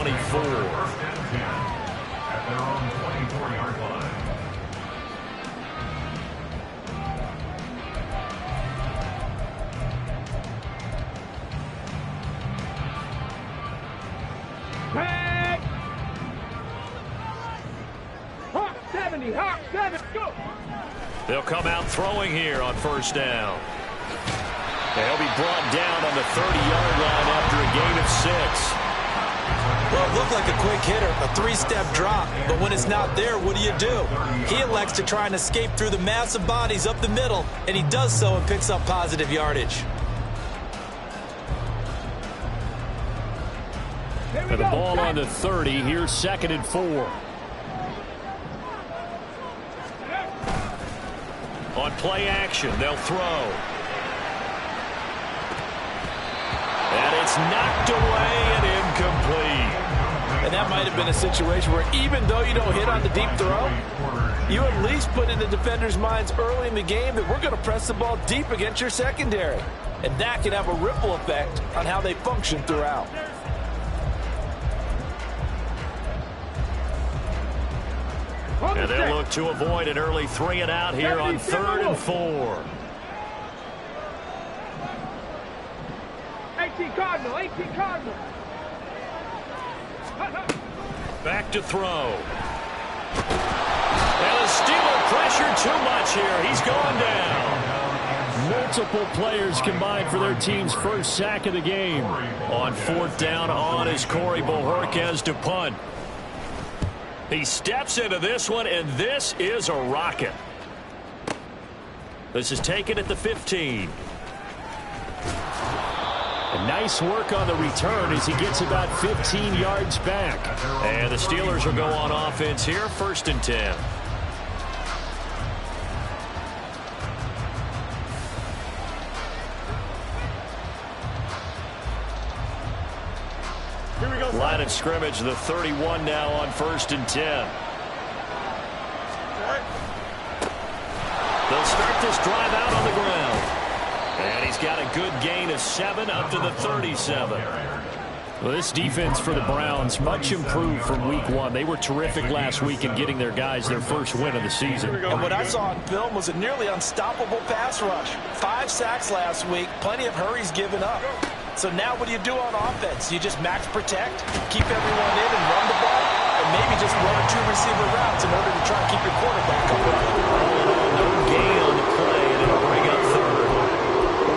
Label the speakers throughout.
Speaker 1: 24.
Speaker 2: At their own 24-yard line.
Speaker 3: Hey! Hawk 70, Hawk 70, go!
Speaker 1: They'll come out throwing here on first down. They'll be brought down on the 30-yard line after a gain of 6.
Speaker 4: Well, it looked like a quick hitter, a 3-step drop. But when it's not there, what do? He elects to try and escape through the massive bodies up the middle, and he does so and picks up positive yardage.
Speaker 1: And the ball on the 30. Here's 2nd and 4. On play action, they'll throw. And it's knocked away and incomplete.
Speaker 4: And that might have been a situation where even though you don't hit on the deep throw, you at least put in the defender's minds early in the game that we're going to press the ball deep against your secondary. And that can have a ripple effect on how they function throughout.
Speaker 1: And they'll look to avoid an early 3 and out here on 3rd and 4.
Speaker 3: 18 Cardinal, 18 Cardinal.
Speaker 1: Back to throw. And the Steeler pressure too much here. He's going down. Multiple players combined for their team's first sack of the game. On 4th down on is Corey Bojorquez to punt. He steps into this one, and this is a rocket. This is taken at the 15. And nice work on the return as he gets about 15 yards back. And the Steelers will go on offense here, 1st and 10.
Speaker 3: Here we go.
Speaker 1: Line of scrimmage, the 31 now on 1st and 10. They'll start this drive out on the ground. And he's got a good gain of 7 up to the 37. Well, this defense for the Browns much improved from week 1. They were terrific last week in getting their guys their first win of the season.
Speaker 4: And what I saw on film was a nearly unstoppable pass rush. 5 sacks last week, plenty of hurries given up. So now what do you do on offense? You just max protect, keep everyone in and run the ball, and maybe just 1 or 2 receiver routes in order to try and keep your quarterback upright.
Speaker 1: No gain on the play, and it'll bring up 3rd.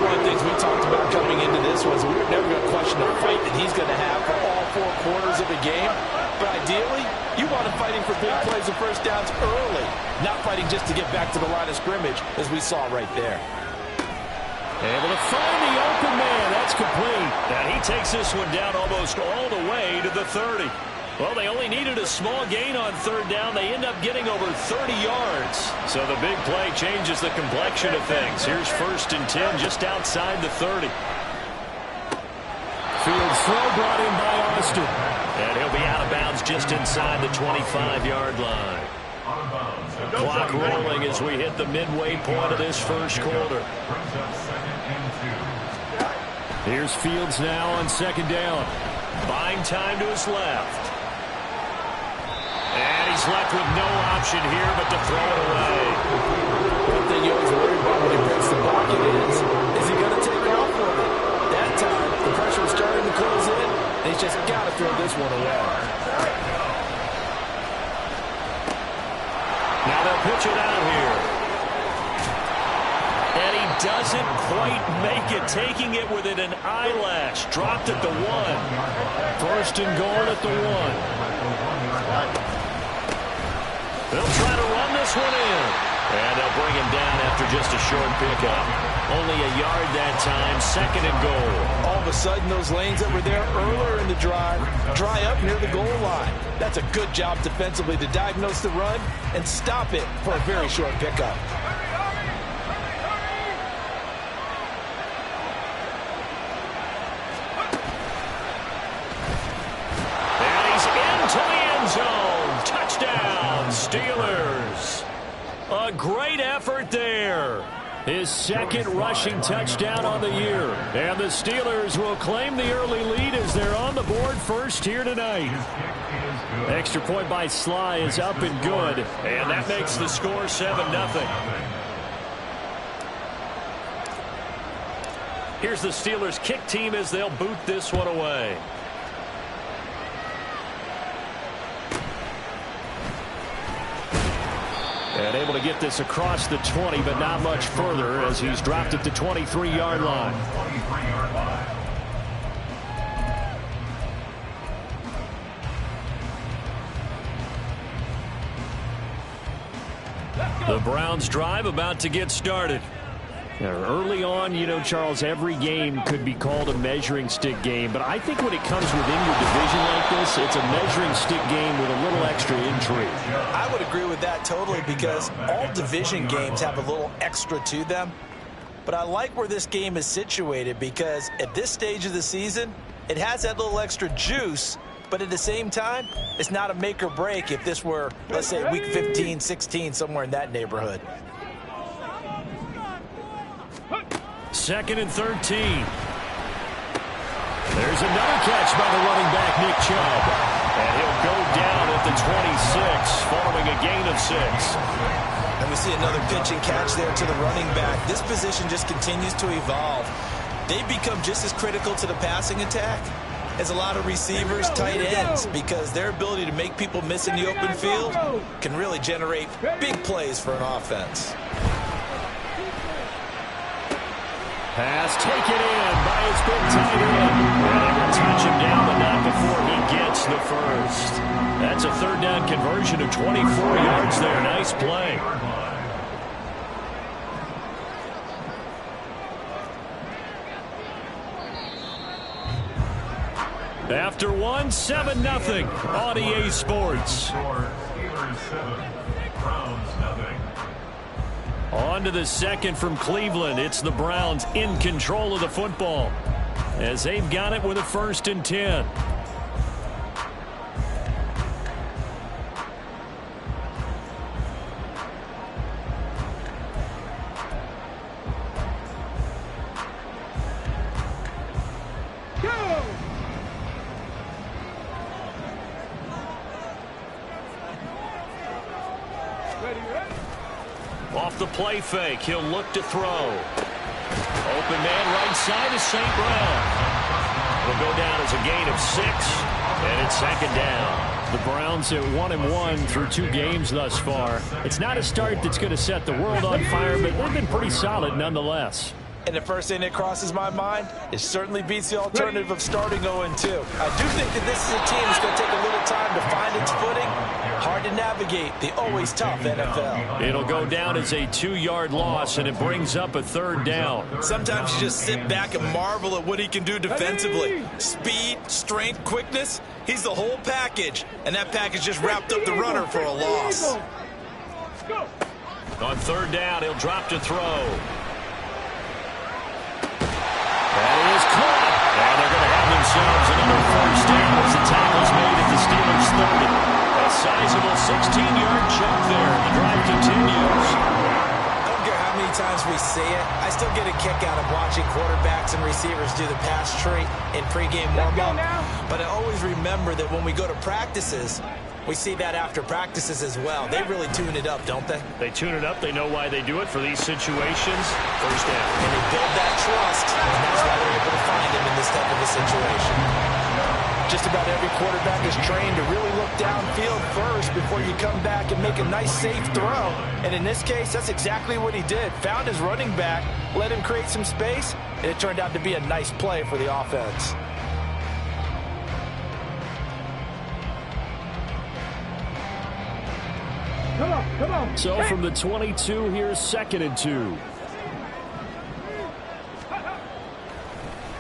Speaker 4: One of the things we talked about coming into this was we were never going to question the fight that he's going to have for all 4 quarters of the game. But ideally, you want him fighting for big plays and first downs early, not fighting just to get back to the line of scrimmage, as we saw right there.
Speaker 1: Able to find the open man. That's complete. And he takes this one down almost all the way to the 30. Well, they only needed a small gain on 3rd down. They end up getting over 30 yards. So the big play changes the complexion of things. Here's 1st and 10 just outside the 30. Field throw brought in by Austin. And he'll be out of bounds just inside the 25-yard line. Clock rolling as we hit the midway point of this first quarter. Here's Fields now on 2nd down. Buying time to his left. And he's left with no option here but to throw it away.
Speaker 4: One thing you always worry about when he breaks the pocket is he going to take off with it? That time, the pressure was starting to close in, and he's just got to throw this one away.
Speaker 1: Now they'll pitch it out here. And he doesn't quite make it, taking it within an eyelash. Dropped at the 1. 1st and goal at the 1. They'll try to run this one in. And they'll bring him down after just a short pickup. Only a yard that time, 2nd and goal.
Speaker 4: All of a sudden, those lanes that were there earlier in the drive dry up near the goal line. That's a good job defensively to diagnose the run and stop it for a very short pickup.
Speaker 1: And he's into the end zone. Touchdown, Steelers. A great effort there. His second rushing touchdown on the year. And the Steelers will claim the early lead as they're on the board first here tonight. Extra point by Sly is up and good. And that makes the score 7-0. Here's the Steelers kick team as they'll boot this one away. And able to get this across the 20, but not much further as he's dropped at the 23-yard line. The Browns drive about to get started. Early on, you know, Charles, every game could be called a measuring stick game, but I think when it comes within your division like this, it's a measuring stick game with a little extra intrigue.
Speaker 4: I would agree with that totally because all division games have a little extra to them. But I like where this game is situated because at this stage of the season, it has that little extra juice, but at the same time, it's not a make or break if this were, let's say, week 15, 16, somewhere in that neighborhood.
Speaker 1: 2nd and 13. There's another catch by the running back, Nick Chubb. And he'll go down at the 26, following a gain of 6.
Speaker 4: And we see another pitch and catch there to the running back. This position just continues to evolve. They become just as critical to the passing attack as a lot of receivers, tight ends, because their ability to make people miss in the open field can really generate big plays for an offense.
Speaker 1: Pass taken in by his big tight end. And they will touch him down, but not before he gets the first. That's a 3rd down conversion of 24 yards there. Nice play. After 7-0 on EA Sports. On to the second from Cleveland. It's the Browns in control of the football as they've got it with a 1st and 10. Off the play fake, he'll look to throw. Open man right side is St. Brown. It'll go down as a gain of 6, and it's 2nd down. The Browns at 1-1 through 2 games thus far. It's not a start that's going to set the world on fire, but they've been pretty solid nonetheless.
Speaker 4: And the first thing that crosses my mind, it certainly beats the alternative of starting 0-2. I do think that this is a team that's going to take a little time to find its footing. Hard to navigate the always tough NFL.
Speaker 1: It'll go down as a 2-yard loss, and it brings up a 3rd down.
Speaker 4: Sometimes you just sit back and marvel at what he can do defensively. Speed, strength, quickness, he's the whole package. And that package just wrapped up the runner for a loss.
Speaker 1: On 3rd down, he'll drop to throw. That is caught. And they're going to have themselves another 1st down as the tackle's made at the Steelers' 30. A sizable 16-yard jump there. The drive continues.
Speaker 4: I don't care how many times we see it. I still get a kick out of watching quarterbacks and receivers do the pass tree in pregame warm-up. But I always remember that when we go to practices, we see that after practices as well. They really tune it up, don't they?
Speaker 1: They tune it up. They know why they do it for these situations. 1st down.
Speaker 4: And they build that trust, and that's why they're able to find him in this type of a situation. Just about every quarterback is trained to really look downfield first before you come back and make a nice, safe throw. And in this case, that's exactly what he did. Found his running back, let him create some space, and it turned out to be a nice play for the offense.
Speaker 3: Come on.
Speaker 1: So from the 22, here's 2nd and 2.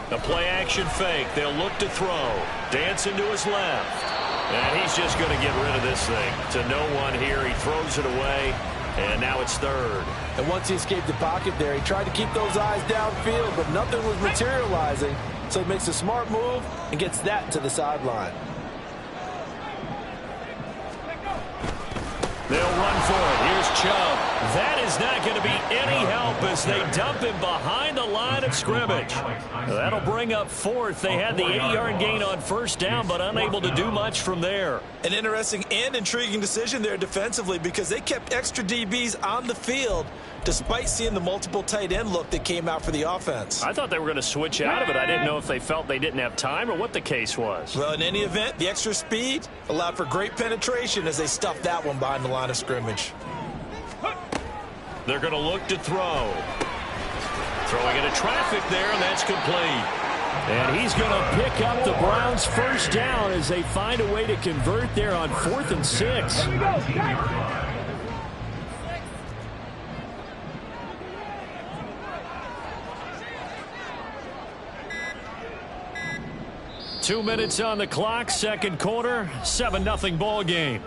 Speaker 1: The play-action fake. They'll look to throw. Dancing to his left. And he's just going to get rid of this thing. To no one here. He throws it away. And now it's 3rd.
Speaker 4: And once he escaped the pocket there, he tried to keep those eyes downfield, but nothing was materializing. So he makes a smart move and gets that to the sideline.
Speaker 1: They'll run for it. Here's Chubb. That is not going to be any help as they dump him behind the line of scrimmage. That'll bring up fourth. They had the 8-yard gain on first down, but unable to do much from there.
Speaker 4: An interesting and intriguing decision there defensively because they kept extra DBs on the field despite seeing the multiple tight end look that came out for the offense.
Speaker 1: I thought they were going to switch out of it. I didn't know if they felt they didn't have time or what the case was.
Speaker 4: Well, in any event, the extra speed allowed for great penetration as they stuffed that one behind the line of scrimmage.
Speaker 1: They're going to look to throw. Throwing into traffic there, and that's complete. And he's going to pick up the Browns' first down as they find a way to convert there on 4th and 6. 2 minutes on the clock, second quarter, 7-0 ball game.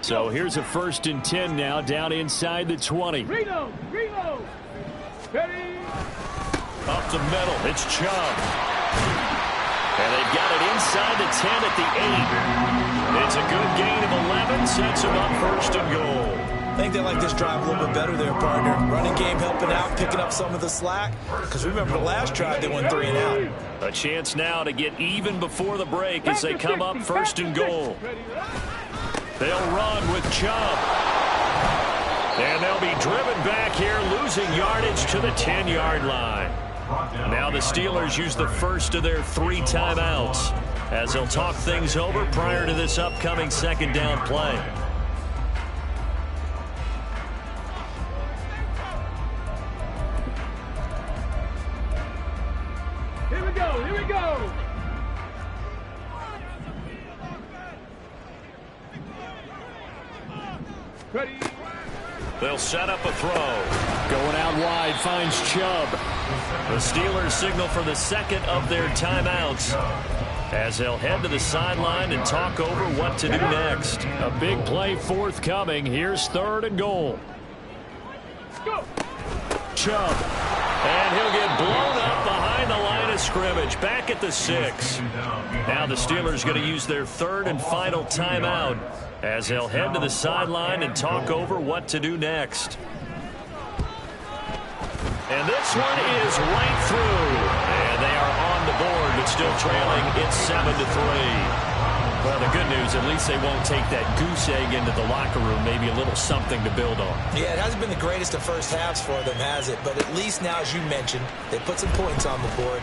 Speaker 1: So here's a 1st and 10 now, down inside the 20.
Speaker 3: Reload. Ready.
Speaker 1: Up the middle, it's Chubb. And they've got it inside the 10 at the 8. It's a good gain of 11, sets them up 1st and goal.
Speaker 4: I think they like this drive a little bit better there, partner. Running game helping out, picking up some of the slack. Because remember the last drive, they went 3 and out.
Speaker 1: A chance now to get even before the break as they come up 1st and goal. They'll run with Chubb. And they'll be driven back here, losing yardage to the 10-yard line. Now the Steelers use the first of their 3 timeouts as they'll talk things over prior to this upcoming 2nd down play.
Speaker 3: Here we go. Ready.
Speaker 1: They'll set up a throw. Going out wide, finds Chubb. The Steelers signal for the 2nd of their timeouts as they'll head to the sideline and talk over what to do next. A big play forthcoming. Here's 3rd and goal.
Speaker 3: Go.
Speaker 1: Chubb. And he'll get blown up behind the line of scrimmage. Back at the 6. Now the Steelers going to use their 3rd and final timeout as they'll head to the sideline and talk over what to do next. And this one is right through. And they are on the board, but still trailing. It's 7-3. Well, the good news, at least they won't take that goose egg into the locker room. Maybe a little something to build on.
Speaker 4: Yeah, it hasn't been the greatest of first halves for them, has it? But at least now, as you mentioned, they put some points on the board.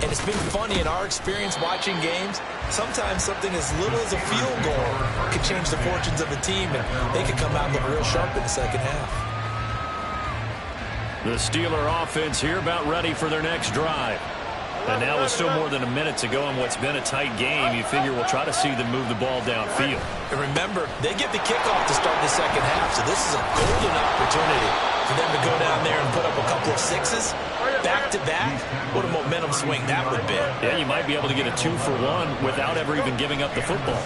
Speaker 4: And it's been funny in our experience watching games. Sometimes something as little as a field goal could change the fortunes of a team, and they could come out and look real sharp in the 2nd half.
Speaker 1: The Steeler offense here about ready for their next drive. And now with still more than a minute to go in what's been a tight game, you figure we'll try to see them move the ball downfield.
Speaker 4: And remember, they get the kickoff to start the 2nd half, so this is a golden opportunity for them to go down there and put up a couple of 6s back-to-back. What a momentum swing that would be.
Speaker 1: Yeah, you might be able to get a 2-for-1 without ever even giving up the football.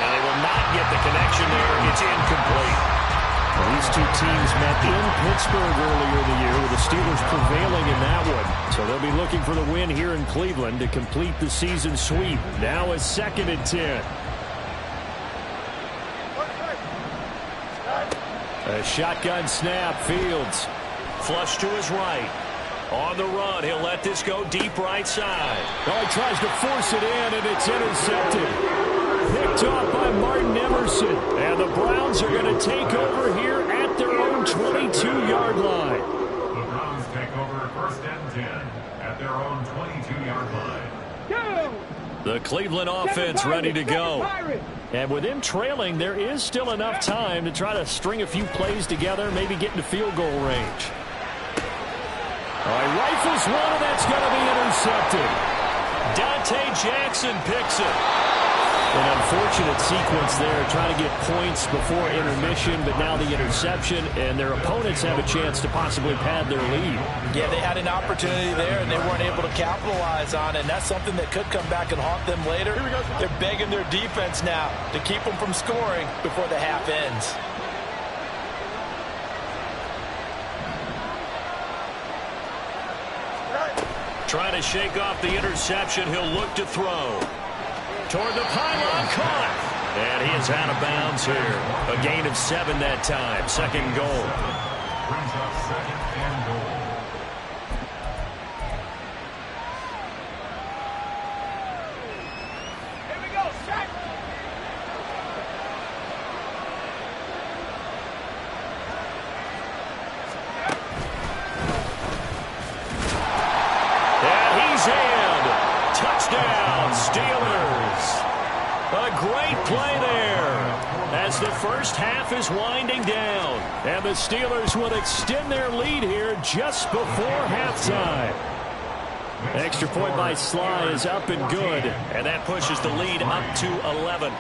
Speaker 1: And they will not get the connection there. It's incomplete. These 2 teams met in Pittsburgh earlier in the year with the Steelers prevailing in that one. So they'll be looking for the win here in Cleveland to complete the season sweep. Now a 2nd and 10. A shotgun snap, Fields. Flush to his right. On the run, he'll let this go deep right side. Oh, he tries to force it in, and it's intercepted. Picked off by Martin Emerson. And the Browns are going to take over here at their own 22-yard line.
Speaker 2: The Browns take over 1st and 10 at their own 22-yard line.
Speaker 3: Go.
Speaker 1: The Cleveland offense ready to go. And with him trailing, there is still enough time to try to string a few plays together, maybe get into field goal range. All right, rifles one, and that's going to be intercepted. Dante Jackson picks it. An unfortunate sequence there, trying to get points before intermission, but now the interception, and their opponents have a chance to possibly pad their lead.
Speaker 4: Yeah, they had an opportunity there, and they weren't able to capitalize on it, and that's something that could come back and haunt them later. They're begging their defense now to keep them from scoring before the half ends.
Speaker 1: Trying to shake off the interception. He'll look to throw. Toward the pylon, caught. And he is out of bounds here. A gain of 7 that time. Second goal.
Speaker 2: Brings up second and goal.
Speaker 3: Here we go, set.
Speaker 1: And he's in. Touchdown, Steelers. A great play there as the first half is winding down. And the Steelers will extend their lead here just before halftime. Extra point by Sly is up and good. And that pushes the lead up to 11.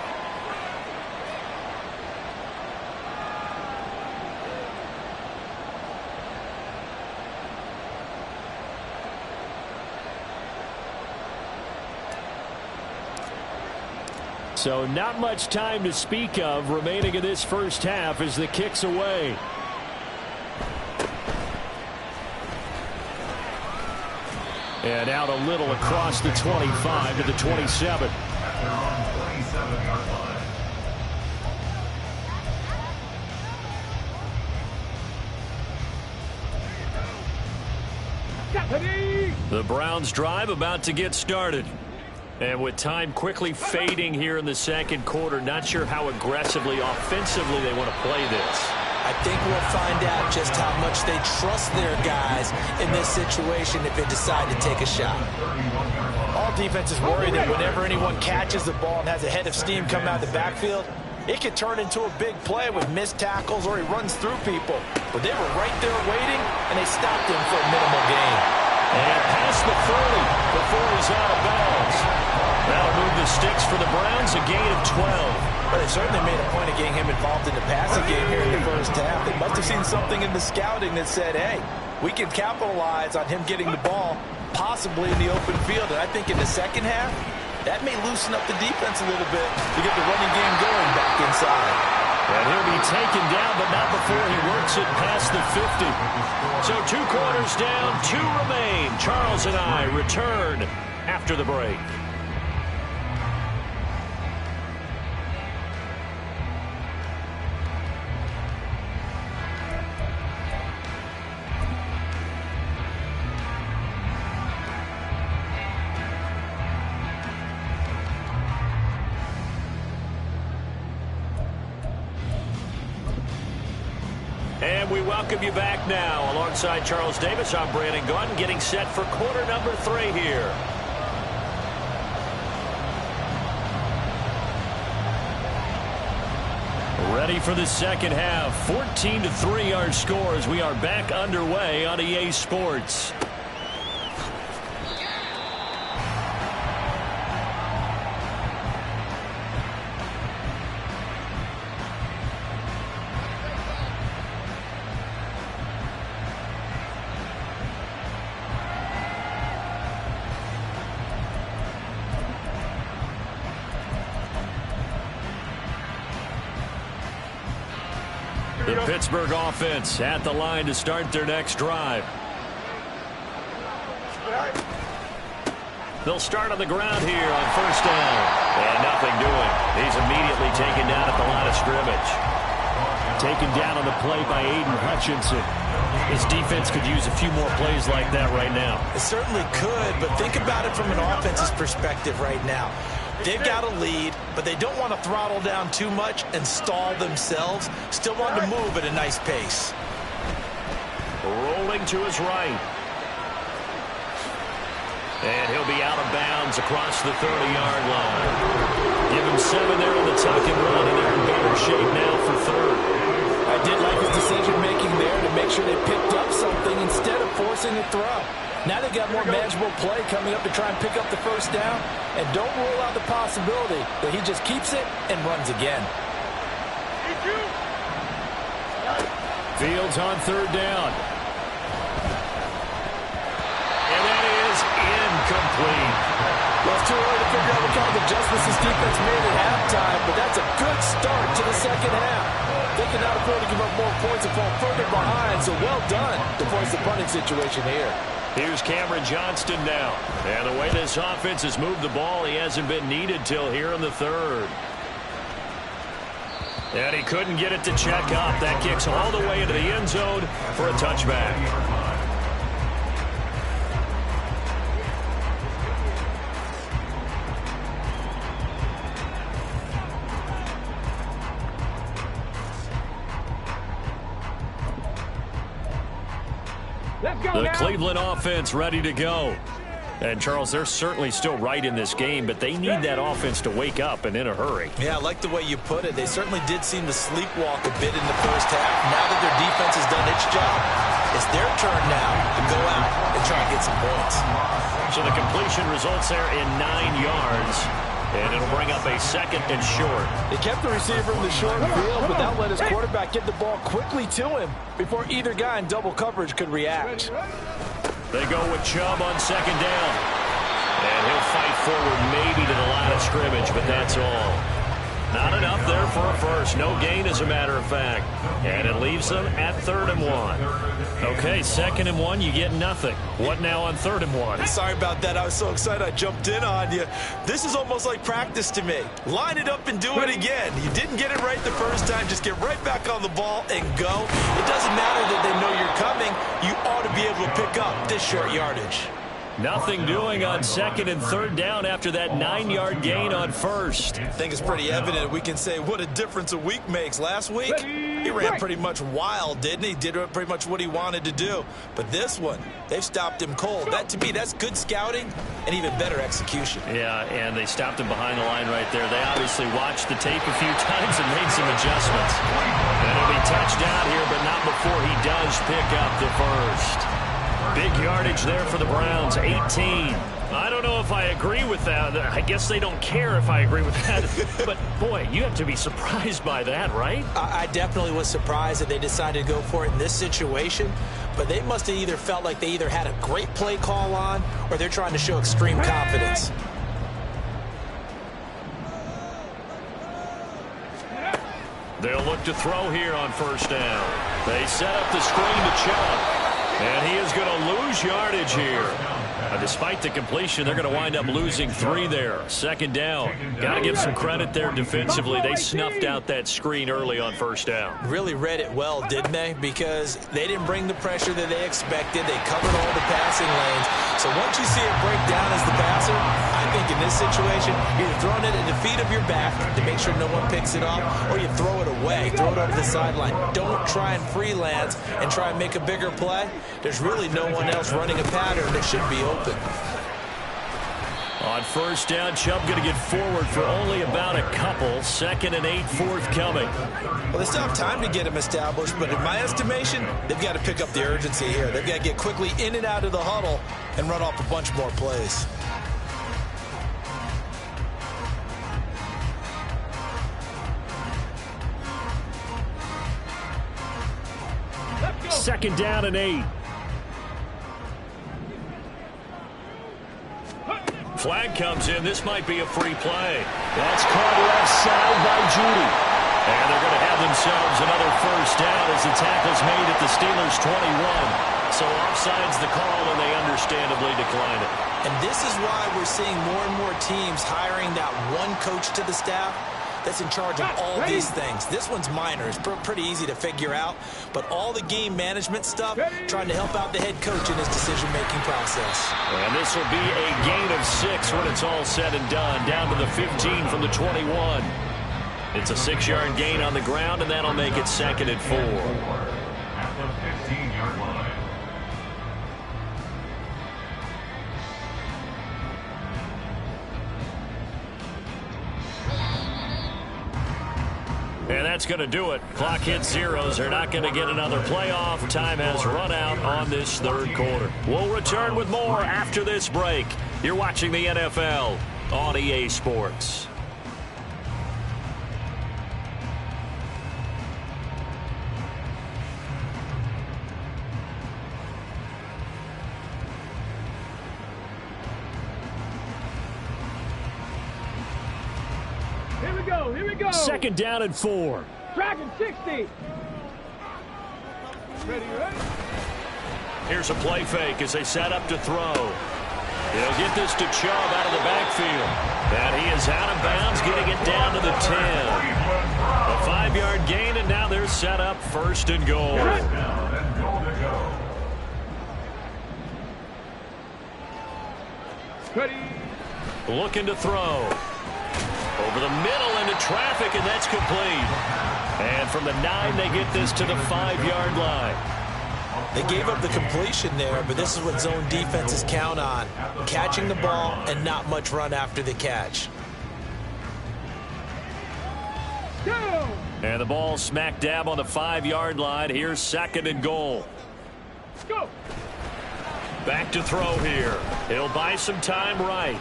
Speaker 1: So not much time to speak of remaining in this first half as the kick's away. And out a little across the 25 to the 27.
Speaker 2: At their own 27-yard line.
Speaker 3: Ready.
Speaker 1: The Browns drive about to get started. And with time quickly fading here in the second quarter, not sure how aggressively, offensively they want to play this.
Speaker 4: I think we'll find out just how much they trust their guys in this situation if they decide to take a shot.
Speaker 5: All defenses worry that whenever anyone catches the ball and has a head of steam coming out of the backfield, it could turn into a big play with missed tackles or he runs through people. But they were right there waiting, and they stopped him for a minimal gain.
Speaker 1: And past the 30 before he's out of bounds. That'll move the sticks for the Browns, a gain of 12.
Speaker 5: But they certainly made a point of getting him involved in the passing game here in the first half. They must have seen something in the scouting that said, hey, we can capitalize on him getting the ball, possibly in the open field. And I think in the second half, that may loosen up the defense a little bit to get the running game going back inside.
Speaker 1: And he'll be taken down, but not before he works it past the 50. So 2 quarters down, 2 remain. Charles and I return after the break. And we welcome you back now. Alongside Charles Davis, I'm Brandon Gunn, getting set for quarter number 3 here. Ready for the second half. 14-3 our score as we are back underway on EA Sports. The Pittsburgh offense at the line to start their next drive. They'll start on the ground here on first down. And nothing doing. He's immediately taken down at the line of scrimmage. Taken down on the play by Aiden Hutchinson. His defense could use a few more plays like that right now.
Speaker 5: It certainly could, but think about it from an offense's perspective right now. They've got a lead, but they don't want to throttle down too much and stall themselves. Still want to move at a nice pace.
Speaker 1: Rolling to his right. And he'll be out of bounds across the 30-yard line. Give him 7 there on the tuck and run, and they're in better shape now for third.
Speaker 5: I did like his decision-making there to make sure they picked up something instead of forcing a throw. Now they got more manageable play coming up to try and pick up the first down. And don't rule out the possibility that he just keeps it and runs again.
Speaker 1: Fields on third down. And that is incomplete.
Speaker 5: Well, it's too early to figure out what kind of adjustments this defense made at halftime, but that's a good start to the second half. They cannot afford to give up more points and fall further behind, so well done to force the punting situation here.
Speaker 1: Here's Cameron Johnston now. And the way this offense has moved the ball, he hasn't been needed till here in the third. And he couldn't get it to check up. That kicks all the way into the end zone for a touchback. The Cleveland offense ready to go. And, Charles, they're certainly still right in this game, but they need that offense to wake up and in a hurry.
Speaker 5: Yeah, I like the way you put it. They certainly did seem to sleepwalk a bit in the first half. Now that their defense has done its job, it's their turn now to go out and try and get some points.
Speaker 1: So the completion results there in 9 yards. And it'll bring up a 2nd and short.
Speaker 5: They kept the receiver in the short field, but that let his quarterback get the ball quickly to him before either guy in double coverage could react.
Speaker 1: They go with Chubb on 2nd down. And he'll fight forward maybe to the line of scrimmage, but that's all. Not enough there for a first. No gain, as a matter of fact. And it leaves them at 3rd and 1. Okay, 2nd and 1, you get nothing. What now on 3rd and 1?
Speaker 5: Sorry about that. I was so excited I jumped in on you. This is almost like practice to me. Line it up and do it again. You didn't get it right the first time. Just get right back on the ball and go. It doesn't matter that they know you're coming. You ought to be able to pick up this short yardage.
Speaker 1: Nothing doing on 2nd and 3rd down after that 9-yard gain on 1st.
Speaker 5: I think it's pretty evident we can say what a difference a week makes. Last week, he ran pretty much wild, didn't he? Did pretty much what he wanted to do. But this one, they've stopped him cold. That, to me, that's good scouting and even better execution.
Speaker 1: Yeah, and they stopped him behind the line right there. They obviously watched the tape a few times and made some adjustments. And it'll be touchdown here, but not before he does pick up the first. Big yardage there for the Browns, 18. I don't know if I agree with that. I guess they don't care if I agree with that. But, boy, you have to be surprised by that, right?
Speaker 5: I definitely was surprised that they decided to go for it in this situation. But they must have either felt like they either had a great play call on or they're trying to show extreme confidence.
Speaker 1: They'll look to throw here on 1st down. They set up the screen to Chubb. And he is going to lose yardage here. Despite the completion, they're going to wind up losing 3 there. 2nd down. Got to give some credit there defensively. They snuffed out that screen early on 1st down.
Speaker 5: Really read it well, didn't they? Because they didn't bring the pressure that they expected. They covered all the passing lanes. So once you see it break down as the passer, I think in this situation, you're throwing it at the feet of your back to make sure no one picks it up, or you throw it away, throw it over the sideline. Don't try and freelance and try and make a bigger play. There's really no one else running a pattern that should be open.
Speaker 1: On 1st down, Chubb going to get forward for only about a couple. 2nd and 8 forthcoming.
Speaker 5: Well, they still have time to get him established, but in my estimation, they've got to pick up the urgency here. They've got to get quickly in and out of the huddle and run off a bunch more plays.
Speaker 1: Second down and 8. Flag comes in. This might be a free play. That's caught left side by Judy. And they're going to have themselves another 1st down as the tackle's made at the Steelers' 21. So offside's the call, and they understandably decline it.
Speaker 5: And this is why we're seeing more and more teams hiring that one coach to the staff that's in charge of all these things. This one's minor. It's pretty easy to figure out. But all the game management stuff, trying to help out the head coach in his decision-making process.
Speaker 1: And this will be a gain of 6 when it's all said and done. Down to the 15 from the 21. It's a 6-yard gain on the ground, and that'll make it 2nd and 4.
Speaker 2: At the 15-yard line.
Speaker 1: And that's going to do it. Clock hits zeros. They're not going to get another playoff. Time has run out on this 3rd quarter. We'll return with more after this break. You're watching the NFL on EA Sports.
Speaker 3: Here we go.
Speaker 1: 2nd down and 4.
Speaker 3: Dragon 60. Ready?
Speaker 1: Here's a play fake as they set up to throw. He'll get this to Chubb out of the backfield. And he is out of bounds, getting it down to the 10. A 5-yard gain, and now they're set up first and goal.
Speaker 3: Ready.
Speaker 1: Looking to throw. Over the middle into traffic, and that's complete. And from the 9, they get this to the 5-yard line.
Speaker 5: They gave up the completion there, but this is what zone defenses count on. Catching the ball and not much run after the catch.
Speaker 3: Go.
Speaker 1: And the ball smack dab on the 5-yard line. Here's second and goal.
Speaker 3: Go.
Speaker 1: Back to throw here. He'll buy some time right.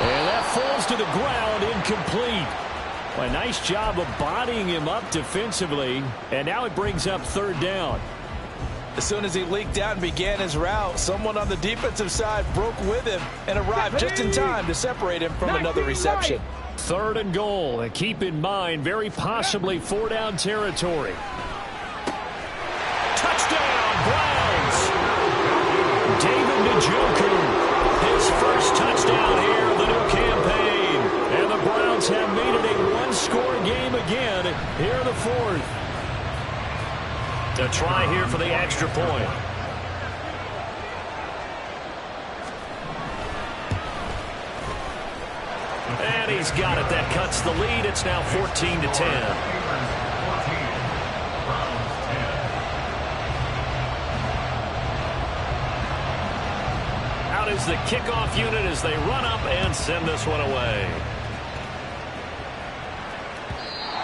Speaker 1: And that falls to the ground, incomplete. A nice job of bodying him up defensively. And now it brings up third down.
Speaker 5: As soon as he leaked out and began his route, someone on the defensive side broke with him and arrived just in time to separate him from another reception.
Speaker 1: Third and goal. And keep in mind, very possibly 4-down territory. Touchdown, Browns! David Njoku, his first touchdown here of the new campaign. And the Browns have made it a one-score game again here in the fourth. To try here for the extra point. And he's got it. That cuts the lead. It's now 14-10. Out is the kickoff unit as they run up and send this one away.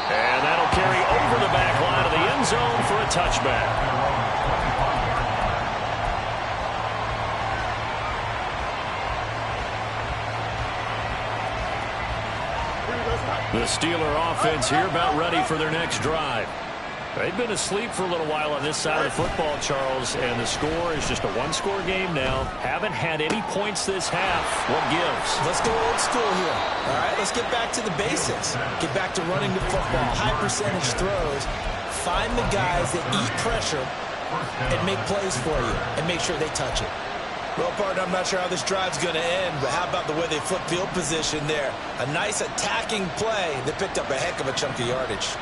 Speaker 1: And that'll carry over the back line of the end zone for a touchback. The Steeler offense here about ready for their next drive. They've been asleep for a little while on this side of the football, Charles, and the score is just a one-score game now. Haven't had any points this half. What gives?
Speaker 5: Let's go old school here. All right, let's get back to the basics. Get back to running the football, high percentage throws. Find the guys that eat pressure and make plays for you and make sure they touch it. Well, partner, I'm not sure how this drive's going to end, but how about the way they flip field position there? A nice attacking play that picked up a heck of a chunk of yardage.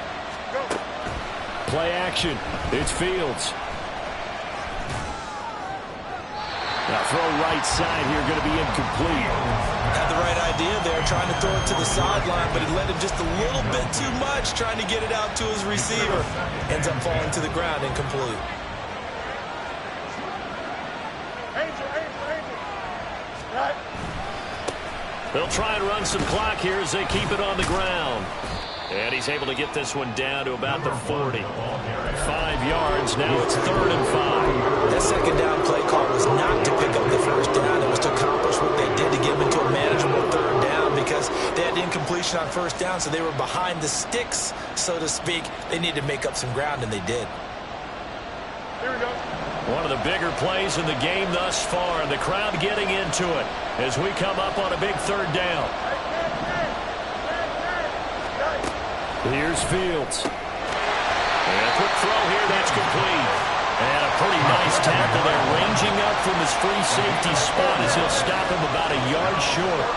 Speaker 1: Play action. It's Fields. Now throw right side here, going to be incomplete.
Speaker 5: Had the right idea there, trying to throw it to the sideline, but he led him just a little bit too much, trying to get it out to his receiver. Ends up falling to the ground, incomplete.
Speaker 1: They'll try and run some clock here as they keep it on the ground. And he's able to get this one down to about the 40. 5 yards. Now it's 3rd and 5.
Speaker 5: That second down play call was not to pick up the first down. It was to accomplish what they did to get them into a manageable 3rd down because they had incompletion on first down, so they were behind the sticks, so to speak. They needed to make up some ground, and they did.
Speaker 3: Here we go.
Speaker 1: One of the bigger plays in the game thus far, and the crowd getting into it as we come up on a big 3rd down. Here's Fields. And a quick throw here, that's complete. And a pretty nice tackle there, ranging up from his free safety spot as he'll stop him about a yard short.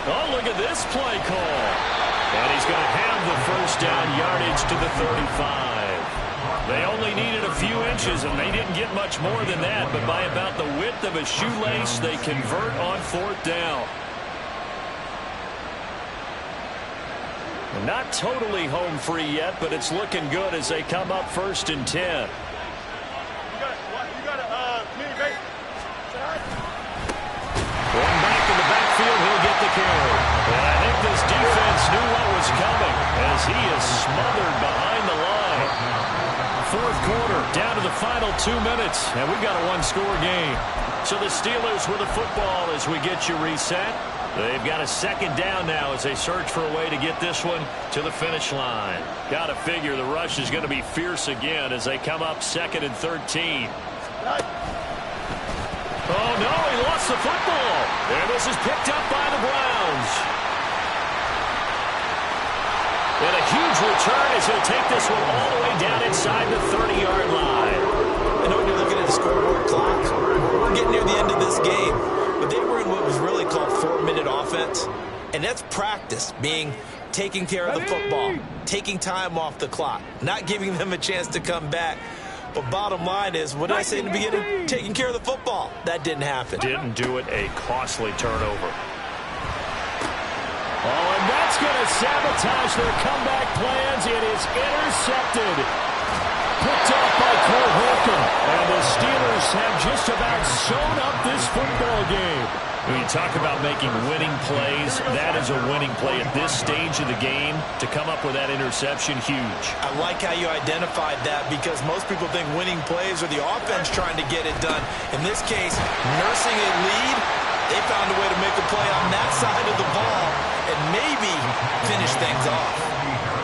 Speaker 1: Oh, look at this play call. And he's going to have the first down yardage to the 35. They only needed a few inches, and they didn't get much more than that. But by about the width of a shoelace, they convert on 4th down. Not totally home free yet, but it's looking good as they come up 1st and 10. Going back to the backfield, he'll get the carry. And I think this defense knew what was coming as he is smothered behind the line. 4th quarter, down to the final 2 minutes, and we've got a one-score game. So the Steelers with the football as we get you reset. They've got a second down now as they search for a way to get this one to the finish line. Got to figure the rush is going to be fierce again as they come up 2nd and 13. Oh, no, he lost the football. And this is picked up by the Browns. And a huge return as he'll take this one all the way down inside the 30-yard line.
Speaker 5: I know when you're looking at the scoreboard clock, we're getting near the end of this game, but they were in what was really called 4-minute offense. And that's practice, being taking care of the football, taking time off the clock, not giving them a chance to come back. But bottom line is, what did I say in the beginning? Taking care of the football. That didn't happen.
Speaker 1: Didn't do it. A costly turnover. Oh, and that's going to sabotage their comeback plans. It is intercepted. Picked off by Cole Holcomb. And the Steelers have just about sewn up this football game. When you talk about making winning plays, that is a winning play at this stage of the game. To come up with that interception, huge.
Speaker 5: I like how you identified that, because most people think winning plays are the offense trying to get it done. In this case, nursing a lead, they found a way to make a play on that side of the ball and maybe finish things off.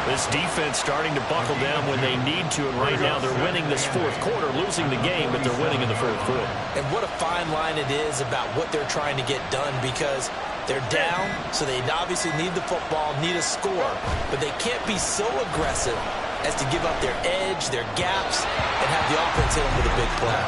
Speaker 1: This defense starting to buckle down when they need to, and right now they're winning this fourth quarter, losing the game, but they're winning in the fourth quarter.
Speaker 5: And what a fine line it is about what they're trying to get done, because they're down, so they obviously need the football, need a score, but they can't be so aggressive as to give up their edge, their gaps, and have the offense hit them with a big play.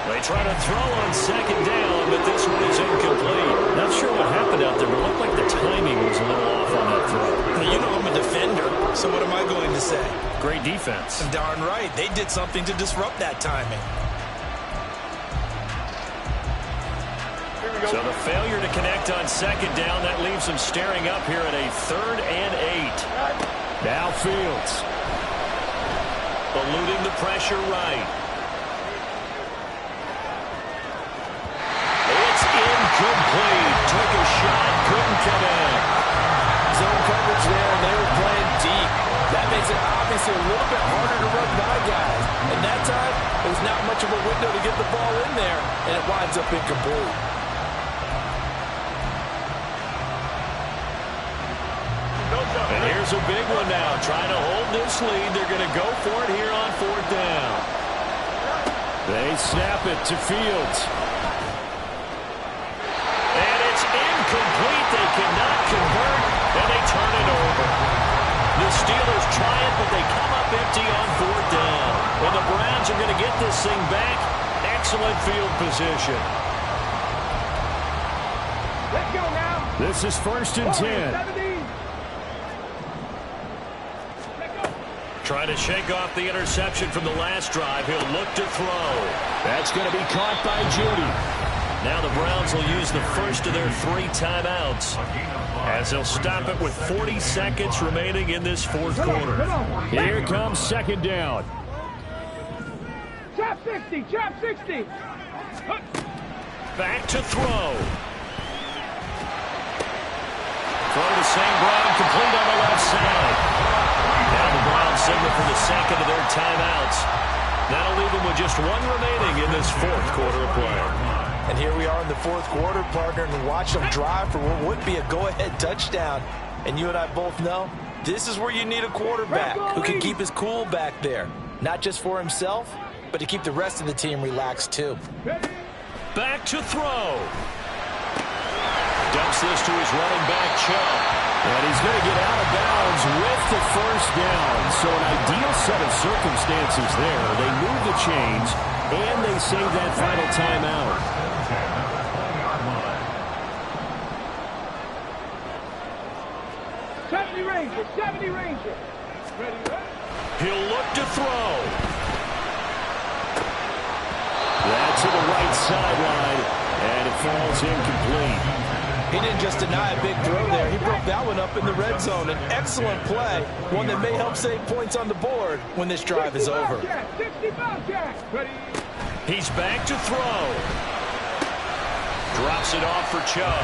Speaker 1: They try to throw on second down, but this one is incomplete. Not sure what happened out there, but it looked like the timing was a little off on that throw.
Speaker 5: Well, you know I'm a defender, so what am I going to say?
Speaker 1: Great defense.
Speaker 5: Darn right. They did something to disrupt that timing.
Speaker 1: So the failure to connect on second down, that leaves them staring up here at a 3rd and 8. Now Fields. Eluding the pressure right. It's incomplete. Took a shot, couldn't connect.
Speaker 5: Zone coverage there, and they were playing deep. That makes it obviously a little bit harder to run by guys. And that time, there's not much of a window to get the ball in there, and it winds up incomplete.
Speaker 1: And here's a big one now. Trying to hold this lead. They're going to go for it here on 4th down. They snap it to Fields. And it's incomplete. They cannot convert, and they turn it over. The Steelers try it, but they come up empty on 4th down. And the Browns are going to get this thing back. Excellent field position.
Speaker 3: Let's go now.
Speaker 1: This is 1st and 10. Trying to shake off the interception from the last drive. He'll look to throw. That's going to be caught by Judy. Now the Browns will use the first of their 3 timeouts, as they'll stop it with 40 seconds remaining in this 4th quarter. Here comes 2nd down.
Speaker 3: Chop 60, chop 60.
Speaker 1: Back to throw. Throw to St. Brown, complete on the left side. Now the Browns signal for the second of their timeouts. That'll leave them with just 1 remaining in this 4th quarter of play.
Speaker 5: And here we are in the 4th quarter, partner, and watch them drive for what would be a go-ahead touchdown. And you and I both know this is where you need a quarterback who can keep his cool back there. Not just for himself, but to keep the rest of the team relaxed too.
Speaker 1: Back to throw. Dumps this to his running back, Chubb. And he's going to get out of bounds with the 1st down. So an ideal set of circumstances there. They move the chains, and they save that final timeout.
Speaker 3: 70 Ranger, 70 Ranger. Ready, ready.
Speaker 1: He'll look to throw. That's to the right sideline, and it falls incomplete.
Speaker 5: He didn't just deny a big throw there. He broke that one up in the red zone. An excellent play, one that may help save points on the board when this drive is over.
Speaker 3: 65 Jack. Ready.
Speaker 1: He's back to throw. Drops it off for Chubb.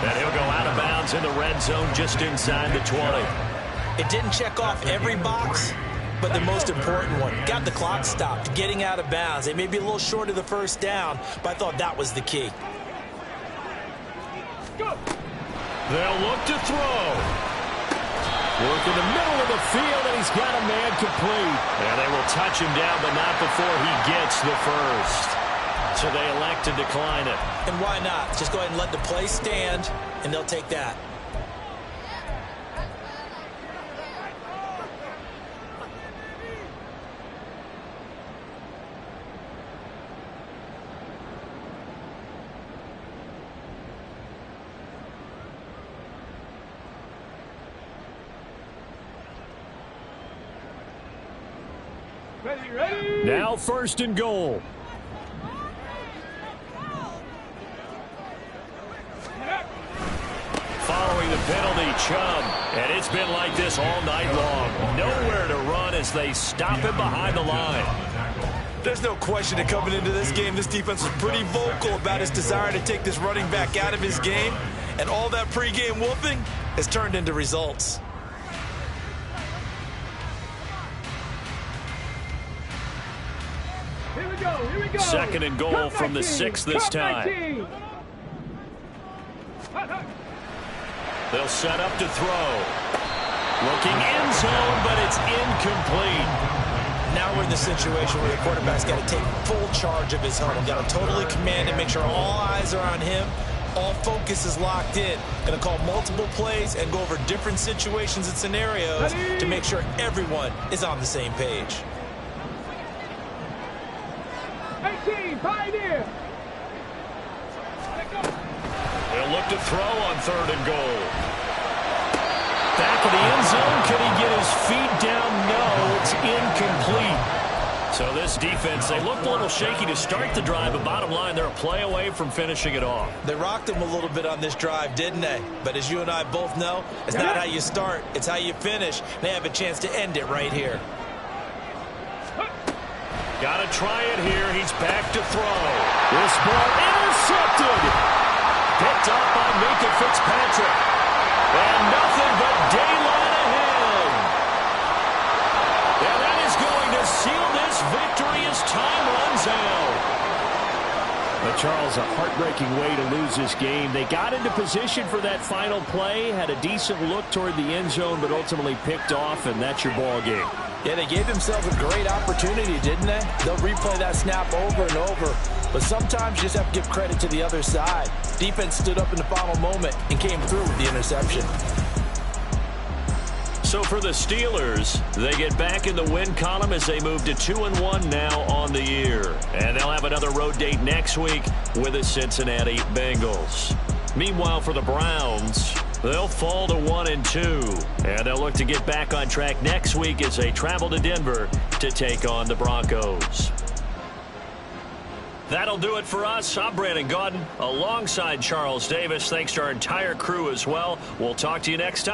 Speaker 1: And he'll go out of bounds in the red zone just inside the 20.
Speaker 5: It didn't check off every box, but the most important one. Got the clock stopped, getting out of bounds. They may be a little short of the 1st down, but I thought that was the key.
Speaker 3: Go.
Speaker 1: They'll look to throw. Work in the middle of the field, and he's got a man complete. And they will touch him down, but not before he gets the first. So they elect to decline it.
Speaker 5: And why not? Just go ahead and let the play stand, and they'll take that.
Speaker 3: Ready.
Speaker 1: Now 1st and goal. Following the penalty, Chubb. And it's been like this all night long. Nowhere to run as they stop him behind the line.
Speaker 5: There's no question that coming into this game, this defense was pretty vocal about its desire to take this running back out of his game. And all that pregame whooping has turned into results.
Speaker 3: Here we go.
Speaker 1: 2nd and goal from the 6 this time. They'll set up to throw. Looking end zone, but it's incomplete.
Speaker 5: Now we're in the situation where the quarterback's got to take full charge of his huddle. Got to totally command and make sure all eyes are on him. All focus is locked in. Going to call multiple plays and go over different situations and scenarios to make sure everyone is on the same page.
Speaker 3: 18, Pioneer.
Speaker 1: They'll look to throw on 3rd and goal. Back of the end zone. Can he get his feet down? No, it's incomplete. So this defense, they looked a little shaky to start the drive, but bottom line, they're a play away from finishing it off.
Speaker 5: They rocked him a little bit on this drive, didn't they? But as you and I both know, it's not how you start, it's how you finish. They have a chance to end it right here.
Speaker 1: Got to try it here. He's back to throw. This ball intercepted. Picked up by Minka Fitzpatrick. And nothing but daylight ahead. And that is going to seal this victory as time runs out. But Charles, a heartbreaking way to lose this game. They got into position for that final play, had a decent look toward the end zone, but ultimately picked off, and that's your ball game.
Speaker 5: Yeah, they gave themselves a great opportunity, didn't they? They'll replay that snap over and over. But sometimes you just have to give credit to the other side. Defense stood up in the final moment and came through with the interception.
Speaker 1: So for the Steelers, they get back in the win column as they move to 2-1 now on the year. And they'll have another road date next week with the Cincinnati Bengals. Meanwhile, for the Browns, they'll fall to 1-2. And they'll look to get back on track next week as they travel to Denver to take on the Broncos. That'll do it for us. I'm Brandon Gaudin alongside Charles Davis. Thanks to our entire crew as well. We'll talk to you next time.